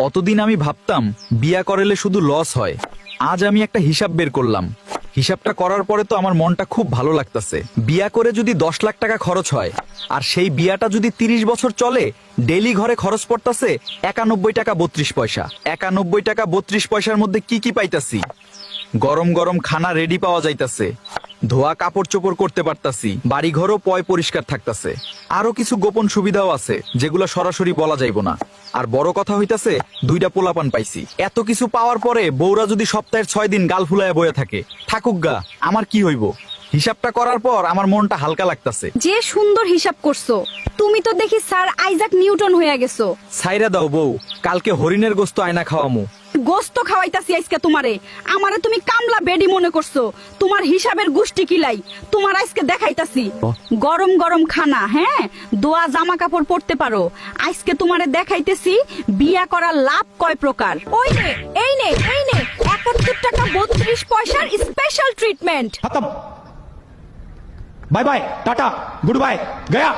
অতদিন আমি ভাবতাম বিয়া করেলে শুধু লস হয়। আজ আমি একটা হিসাব বের করলাম। হিসাবটা করার পরে তো আমার মনটা খুব ভালো লাগতাছে। বিয়া করে যদি 10 লাখ টাকা খরচ হয়, আর সেই বিয়াটা যদি 30 বছর চলে, ডেইলি ঘরে খরচ পড়তাছে 91 টাকা 32 পয়সা। 91 টাকা 32 পয়সার মধ্যে কি কি পাইতাছি? গরম গরম খানা রেডি পাওয়া যাইতাছে, ধোয়া কাপড় চোপড় করতে পারতাছি, বাড়িঘরও পয় পরিষ্কার থাকতাছে। আরো কিছু গোপন সুবিধাও আছে যেগুলো সরাসরি বলা যাইব না। আর বড় কথা হইতাছে 2টা পোলাপান পাইছি। এত কিছু পাওয়ার পরে বউরা যদি সপ্তাহের 6 দিন গাল ফুলায় বয়ে থাকে, থাকুক গা, আমার কি হইব? হিসাবটা করার পর আমার মনটা হালকা লাগতাছে। যে সুন্দর হিসাব করছো, তুমি তো দেখি স্যার আইজাক নিউটন হয়ে গেছো। ছাইরা দাও বউ, কালকে হরিণের গোস্ত আয়না খাওয়ামু। গোস্ত খাওয়াইতাছি আজকে তোমারে। আমারে তুমি কামলা বেডি মনে করছো। তোমার হিসাবের গুষ্টি কিলাই তোমার আজকে দেখাইতাছি। গরম গরম খানা, হ্যাঁ, দোয়া জামা কাপড় পরতে পারো। আজকে তোমারে দেখাইতেছি বিয়া করার লাভ কয় প্রকার। ওই নে, এই নে, এই নে, 71 টাকা 32 পয়সার স্পেশাল ট্রিটমেন্ট। खत्म। Bye bye, tata, goodbye, गया।